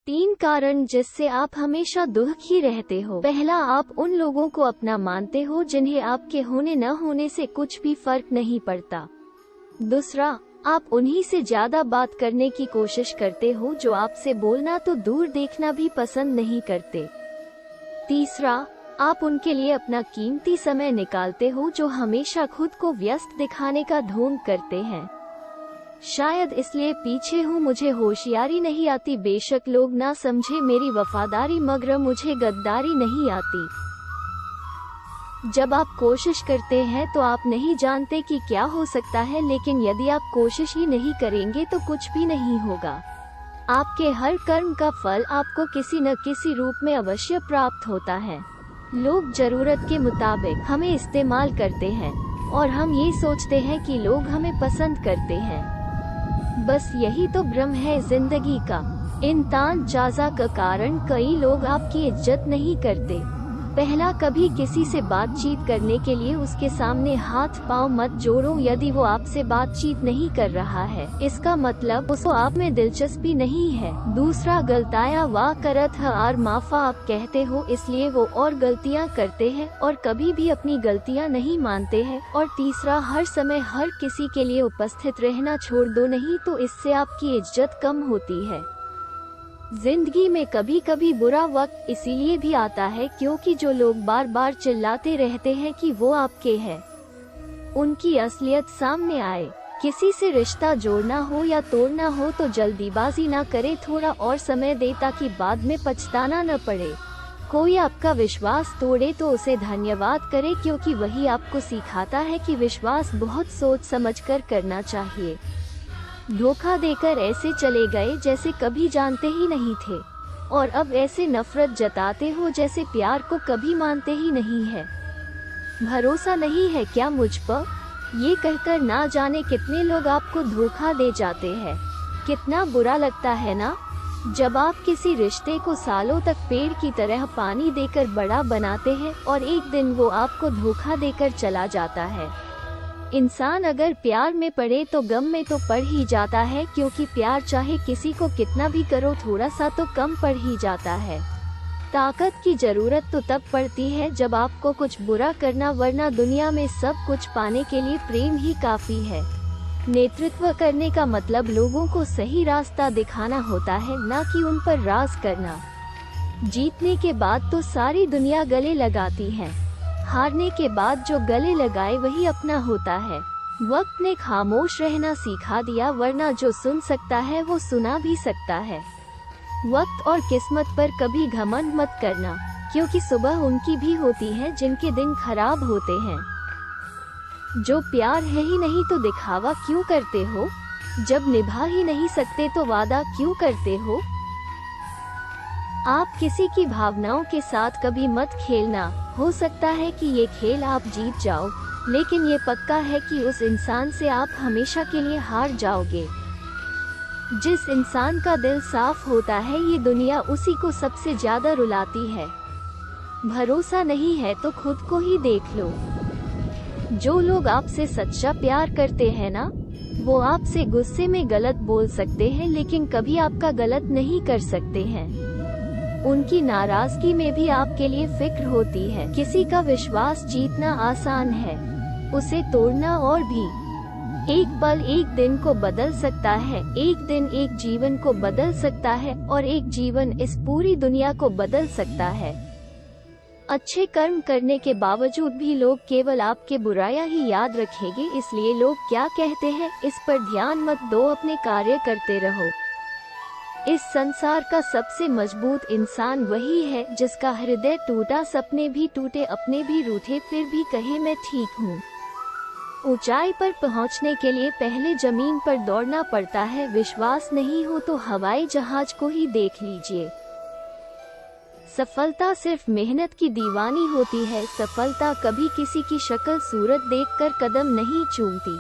3 कारण जिससे आप हमेशा दुखी रहते हो। पहला, आप उन लोगों को अपना मानते हो जिन्हें आपके होने न होने से कुछ भी फर्क नहीं पड़ता। दूसरा, आप उन्हीं से ज्यादा बात करने की कोशिश करते हो जो आपसे बोलना तो दूर देखना भी पसंद नहीं करते। तीसरा, आप उनके लिए अपना कीमती समय निकालते हो जो हमेशा खुद को व्यस्त दिखाने का ढोंग करते हैं। शायद इसलिए पीछे हूँ, मुझे होशियारी नहीं आती, बेशक लोग ना समझे मेरी वफादारी, मगर मुझे गद्दारी नहीं आती। जब आप कोशिश करते हैं तो आप नहीं जानते कि क्या हो सकता है, लेकिन यदि आप कोशिश ही नहीं करेंगे तो कुछ भी नहीं होगा। आपके हर कर्म का फल आपको किसी न किसी रूप में अवश्य प्राप्त होता है। लोग जरूरत के मुताबिक हमें इस्तेमाल करते हैं और हम ये सोचते हैं कि लोग हमें पसंद करते हैं। बस यही तो भ्रम है जिंदगी का। इन तान जाजा का कारण कई लोग आपकी इज्जत नहीं करते। पहला, कभी किसी से बातचीत करने के लिए उसके सामने हाथ पांव मत जोड़ो। यदि वो आपसे बातचीत नहीं कर रहा है, इसका मतलब उसको आप में दिलचस्पी नहीं है। दूसरा, गलताया वाह करत है और माफा आप कहते हो, इसलिए वो और गलतियां करते हैं और कभी भी अपनी गलतियां नहीं मानते हैं। और तीसरा, हर समय हर किसी के लिए उपस्थित रहना छोड़ दो, नहीं तो इससे आपकी इज्जत कम होती है। जिंदगी में कभी कभी बुरा वक्त इसीलिए भी आता है क्योंकि जो लोग बार बार चिल्लाते रहते हैं कि वो आपके हैं, उनकी असलियत सामने आए। किसी से रिश्ता जोड़ना हो या तोड़ना हो तो जल्दीबाजी ना करे, थोड़ा और समय दे ताकि बाद में पछताना न पड़े। कोई आपका विश्वास तोड़े तो उसे धन्यवाद करे, क्योंकि वही आपको सिखाता है कि विश्वास बहुत सोच समझकर करना चाहिए। धोखा देकर ऐसे चले गए जैसे कभी जानते ही नहीं थे, और अब ऐसे नफरत जताते हो जैसे प्यार को कभी मानते ही नहीं है। भरोसा नहीं है क्या मुझ पर? ये कहकर ना जाने कितने लोग आपको धोखा दे जाते हैं। कितना बुरा लगता है ना, जब आप किसी रिश्ते को सालों तक पेड़ की तरह पानी देकर बड़ा बनाते हैं और एक दिन वो आपको धोखा देकर चला जाता है। इंसान अगर प्यार में पड़े तो गम में तो पड़ ही जाता है, क्योंकि प्यार चाहे किसी को कितना भी करो थोड़ा सा तो कम पड़ ही जाता है। ताकत की जरूरत तो तब पड़ती है जब आपको कुछ बुरा करना, वरना दुनिया में सब कुछ पाने के लिए प्रेम ही काफी है। नेतृत्व करने का मतलब लोगों को सही रास्ता दिखाना होता है, ना कि उन पर राज करना। जीतने के बाद तो सारी दुनिया गले लगाती है, हारने के बाद जो गले लगाए वही अपना होता है। वक्त ने खामोश रहना सिखा दिया, वरना जो सुन सकता है वो सुना भी सकता है। वक्त और किस्मत पर कभी घमंड मत करना, क्योंकि सुबह उनकी भी होती है जिनके दिन खराब होते हैं। जो प्यार है ही नहीं तो दिखावा क्यों करते हो? जब निभा ही नहीं सकते तो वादा क्यों करते हो? आप किसी की भावनाओं के साथ कभी मत खेलना। हो सकता है कि ये खेल आप जीत जाओ, लेकिन ये पक्का है कि उस इंसान से आप हमेशा के लिए हार जाओगे। जिस इंसान का दिल साफ होता है, ये दुनिया उसी को सबसे ज्यादा रुलाती है। भरोसा नहीं है तो खुद को ही देख लो। जो लोग आपसे सच्चा प्यार करते हैं ना, वो आपसे गुस्से में गलत बोल सकते हैं लेकिन कभी आपका गलत नहीं कर सकते हैं। उनकी नाराजगी में भी आपके लिए फिक्र होती है। किसी का विश्वास जीतना आसान है, उसे तोड़ना और भी। एक पल एक दिन को बदल सकता है, एक दिन एक जीवन को बदल सकता है, और एक जीवन इस पूरी दुनिया को बदल सकता है। अच्छे कर्म करने के बावजूद भी लोग केवल आपके बुराइयां ही याद रखेंगे, इसलिए लोग क्या कहते हैं इस पर ध्यान मत दो, अपने कार्य करते रहो। इस संसार का सबसे मजबूत इंसान वही है जिसका हृदय टूटा, सपने भी टूटे, अपने भी रूठे, फिर भी कहे मैं ठीक हूँ। ऊंचाई पर पहुँचने के लिए पहले जमीन पर दौड़ना पड़ता है। विश्वास नहीं हो तो हवाई जहाज को ही देख लीजिए। सफलता सिर्फ मेहनत की दीवानी होती है। सफलता कभी किसी की शक्ल सूरत देखकर कदम नहीं चूमती।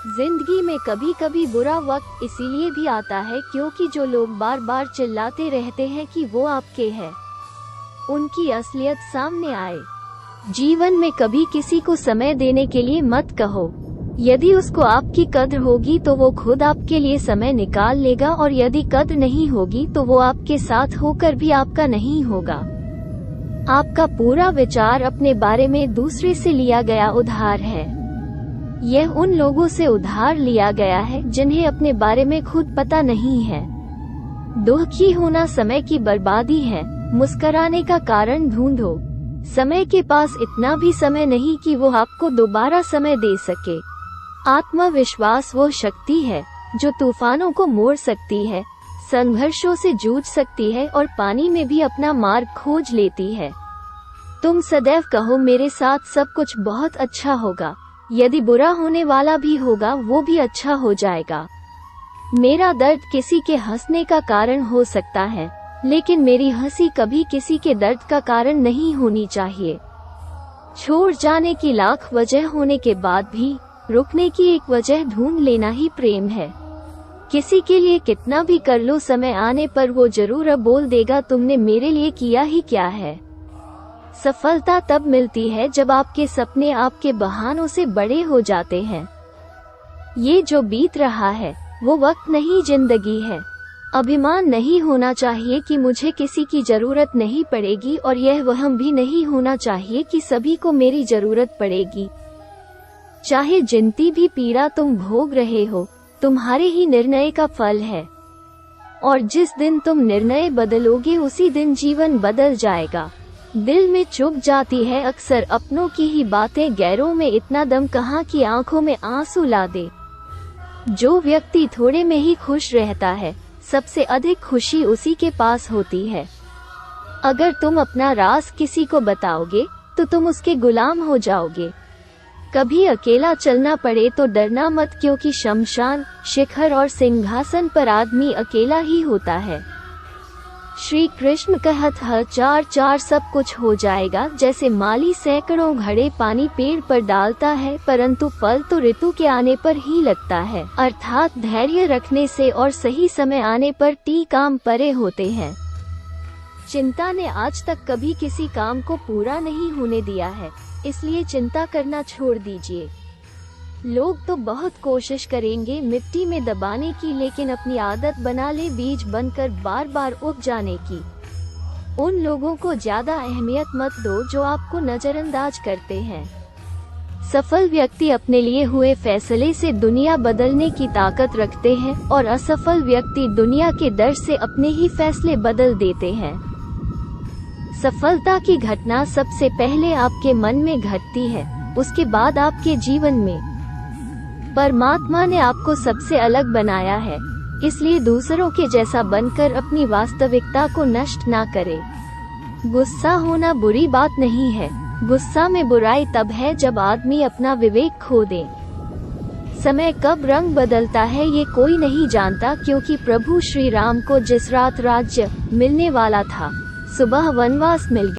जिंदगी में कभी कभी बुरा वक्त इसीलिए भी आता है क्योंकि जो लोग बार बार चिल्लाते रहते हैं कि वो आपके हैं, उनकी असलियत सामने आए। जीवन में कभी किसी को समय देने के लिए मत कहो, यदि उसको आपकी कद्र होगी तो वो खुद आपके लिए समय निकाल लेगा, और यदि कद्र नहीं होगी तो वो आपके साथ होकर भी आपका नहीं होगा। आपका पूरा विचार अपने बारे में दूसरे से लिया गया उधार है। यह उन लोगों से उधार लिया गया है जिन्हें अपने बारे में खुद पता नहीं है। दुखी होना समय की बर्बादी है। मुस्कुराने का कारण ढूंढो। समय के पास इतना भी समय नहीं कि वो आपको दोबारा समय दे सके। आत्मविश्वास वो शक्ति है जो तूफानों को मोड़ सकती है, संघर्षों से जूझ सकती है और पानी में भी अपना मार्ग खोज लेती है। तुम सदैव कहो, मेरे साथ सब कुछ बहुत अच्छा होगा। यदि बुरा होने वाला भी होगा वो भी अच्छा हो जाएगा। मेरा दर्द किसी के हंसने का कारण हो सकता है, लेकिन मेरी हंसी कभी किसी के दर्द का कारण नहीं होनी चाहिए। छोड़ जाने की लाख वजह होने के बाद भी रुकने की एक वजह ढूंढ लेना ही प्रेम है। किसी के लिए कितना भी कर लो, समय आने पर वो जरूर अब बोल देगा, तुमने मेरे लिए किया ही क्या है। सफलता तब मिलती है जब आपके सपने आपके बहानों से बड़े हो जाते हैं। ये जो बीत रहा है वो वक्त नहीं, जिंदगी है। अभिमान नहीं होना चाहिए कि मुझे किसी की जरूरत नहीं पड़ेगी, और यह वहम भी नहीं होना चाहिए कि सभी को मेरी जरूरत पड़ेगी। चाहे जितनी भी पीड़ा तुम भोग रहे हो, तुम्हारे ही निर्णय का फल है, और जिस दिन तुम निर्णय बदलोगे उसी दिन जीवन बदल जाएगा। दिल में चुभ जाती है अक्सर अपनों की ही बातें, गैरों में इतना दम कहाँ कि आंखों में आंसू ला दे। जो व्यक्ति थोड़े में ही खुश रहता है, सबसे अधिक खुशी उसी के पास होती है। अगर तुम अपना राज किसी को बताओगे तो तुम उसके गुलाम हो जाओगे। कभी अकेला चलना पड़े तो डरना मत, क्योंकि शमशान, शिखर और सिंहासन पर आदमी अकेला ही होता है। श्री कृष्ण कहत ह 4-4 सब कुछ हो जाएगा। जैसे माली सैकड़ों घड़े पानी पेड़ पर डालता है, परंतु फल तो ऋतु के आने पर ही लगता है। अर्थात धैर्य रखने से और सही समय आने पर काम परे होते हैं। चिंता ने आज तक कभी किसी काम को पूरा नहीं होने दिया है, इसलिए चिंता करना छोड़ दीजिए। लोग तो बहुत कोशिश करेंगे मिट्टी में दबाने की, लेकिन अपनी आदत बना ले बीज बनकर बार बार उग जाने की। उन लोगों को ज्यादा अहमियत मत दो जो आपको नजरअंदाज करते हैं। सफल व्यक्ति अपने लिए हुए फैसले से दुनिया बदलने की ताकत रखते हैं, और असफल व्यक्ति दुनिया के डर से अपने ही फैसले बदल देते हैं। सफलता की घटना सबसे पहले आपके मन में घटती है, उसके बाद आपके जीवन में। परमात्मा ने आपको सबसे अलग बनाया है, इसलिए दूसरों के जैसा बनकर अपनी वास्तविकता को नष्ट ना करें। गुस्सा होना बुरी बात नहीं है, गुस्सा में बुराई तब है जब आदमी अपना विवेक खो दे। समय कब रंग बदलता है ये कोई नहीं जानता, क्योंकि प्रभु श्री राम को जिस रात राज्य मिलने वाला था, सुबह वनवास मिल गया।